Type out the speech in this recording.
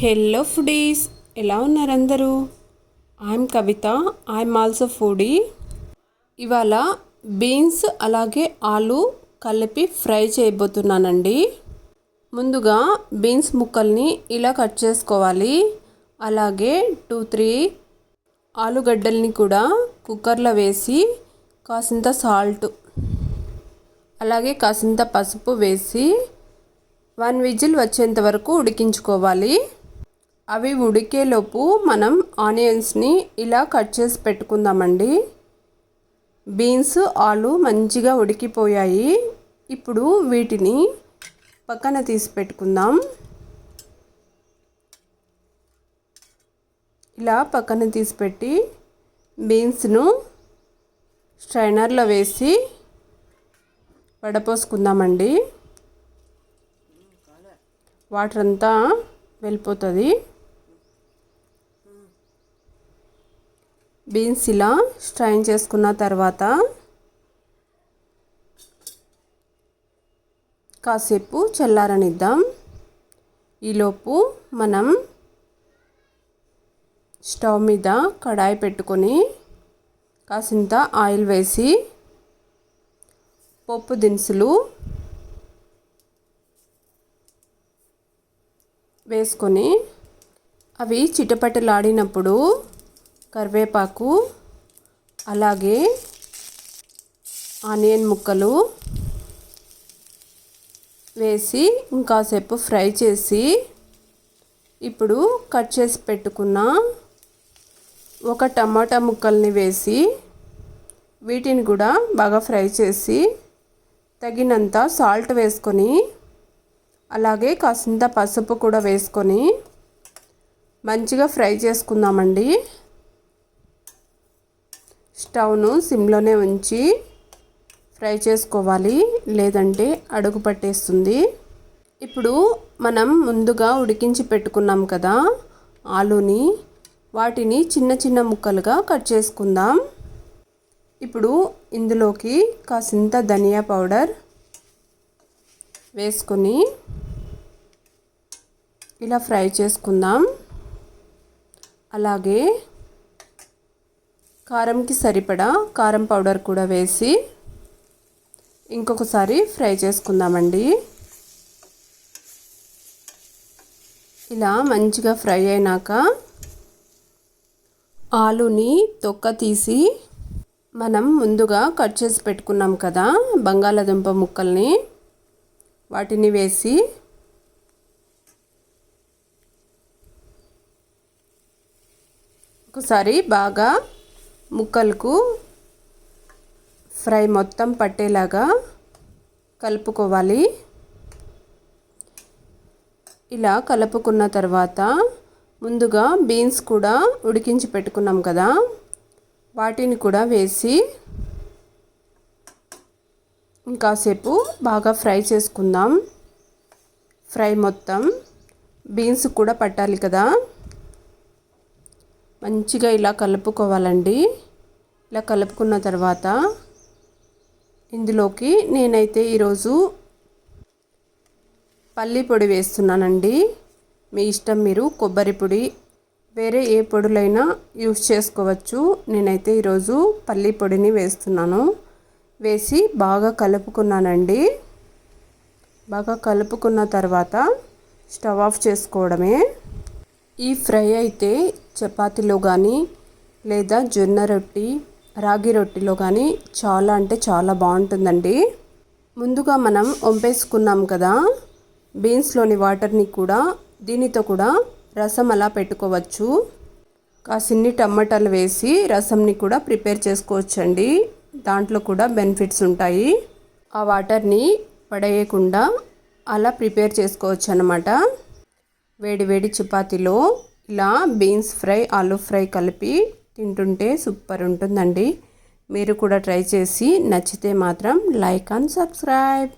Hello foodies, ఎలా ఉన్నారు అందరూ? I'm Kavitha, I'm also foodie. ఇవాళ బీన్స్ అలాగే ఆలు కలిపి ఫ్రై చేయబోతున్నానండి. ముందుగా బీన్స్ ముక్కల్ని ఇలా కట్ చేసుకోవాలి. అలాగే 2-3 ఆలుగడ్డల్ని కూడా కుక్కర్లో వేసి కాసింత సాల్ట్ అలాగే కాసింత పసుపు వేసి 1 విజిల్ వచ్చేంత వరకు ఉడికించుకోవాలి. అవి ఉడికేలోపు మనం ఆనియన్స్ని ఇలా కట్ చేసి పెట్టుకుందామండి. బీన్స్ ఆలు మంచిగా ఉడికిపోయాయి. ఇప్పుడు వీటిని పక్కన తీసి పెట్టుకుందాం. ఇలా పక్కన తీసి పెట్టి బీన్స్ను స్ట్రైనర్లో వేసి వడపోసుకుందామండి. వాటర్ అంతా వెళ్ళిపోతుంది. బీన్స్ ఇలా స్ట్రైన్ చేసుకున్న తర్వాత కాసేపు చల్లారనిద్దాం. ఈలోపు మనం స్టవ్ మీద కడాయి పెట్టుకొని కాసింత ఆయిల్ వేసి పోపు దినుసులు వేసుకొని అవి చిటపటలాడినప్పుడు కరివేపాకు అలాగే ఆనియన్ ముక్కలు వేసి ఇంకాసేపు ఫ్రై చేసి ఇప్పుడు కట్ చేసి పెట్టుకున్న ఒక టమాటా ముక్కల్ని వేసి వీటిని కూడా బాగా ఫ్రై చేసి తగినంత సాల్ట్ వేసుకొని అలాగే కాసింత పసుపు కూడా వేసుకొని మంచిగా ఫ్రై చేసుకుందామండి. స్టవ్ను సిమ్లోనే ఉంచి ఫ్రై చేసుకోవాలి, లేదంటే అడుగు పట్టేస్తుంది. ఇప్పుడు మనం ముందుగా ఉడికించి పెట్టుకున్నాం కదా ఆలుని, వాటిని చిన్న చిన్న ముక్కలుగా కట్ చేసుకుందాం. ఇప్పుడు ఇందులోకి కాసింత ధనియా పౌడర్ వేసుకొని ఇలా ఫ్రై చేసుకుందాం. అలాగే కారంకి సరిపడా కారం పౌడర్ కూడా వేసి ఇంకొకసారి ఫ్రై చేసుకుందామండి. ఇలా మంచిగా ఫ్రై అయినాక ఆలుని తొక్క తీసి మనం ముందుగా కట్ చేసి పెట్టుకున్నాం కదా బంగాళాదుంప ముక్కల్ని, వాటిని వేసి ఒకసారి బాగా ముక్కలకు ఫ్రై మొత్తం పట్టేలాగా కలుపుకోవాలి. ఇలా కలుపుకున్న తర్వాత ముందుగా బీన్స్ కూడా ఉడికించి పెట్టుకున్నాం కదా వాటిని కూడా వేసి ఇంకాసేపు బాగా ఫ్రై చేసుకుందాం. ఫ్రై మొత్తం బీన్స్ కూడా పట్టాలి కదా, మంచిగా ఇలా కలుపుకోవాలండి. ఇలా కలుపుకున్న తర్వాత ఇందులోకి నేనైతే ఈరోజు పల్లి పొడి వేస్తున్నానండి. మీ ఇష్టం, మీరు కొబ్బరి పొడి వేరే ఏ పొడులైనా యూస్ చేసుకోవచ్చు. నేనైతే ఈరోజు పల్లి పొడిని వేస్తున్నాను. వేసి బాగా కలుపుకున్నానండి. బాగా కలుపుకున్న తర్వాత స్టవ్ ఆఫ్ చేసుకోవడమే. ఈ ఫ్రై అయితే చపాతీలో కానీ లేదా జొన్న రొట్టి రాగి రొట్టిలో కానీ చాలా అంటే చాలా బాగుంటుందండి. ముందుగా మనం వంపేసుకున్నాం కదా బీన్స్లోని వాటర్ని కూడా దీనితో కూడా రసం అలా పెట్టుకోవచ్చు. కాసిన్ని టమాటాలు వేసి రసంని కూడా ప్రిపేర్ చేసుకోవచ్చండి. దాంట్లో కూడా బెనిఫిట్స్ ఉంటాయి. ఆ వాటర్ని పడేయకుండా అలా ప్రిపేర్ చేసుకోవచ్చు అన్నమాట. వేడి వేడి చపాతీలో ఇలా బీన్స్ ఫ్రై ఆలు ఫ్రై కలిపి తింటుంటే సూపర్ ఉంటుందండి. మీరు కూడా ట్రై చేసి నచ్చితే మాత్రం లైక్ అండ్ సబ్స్క్రైబ్.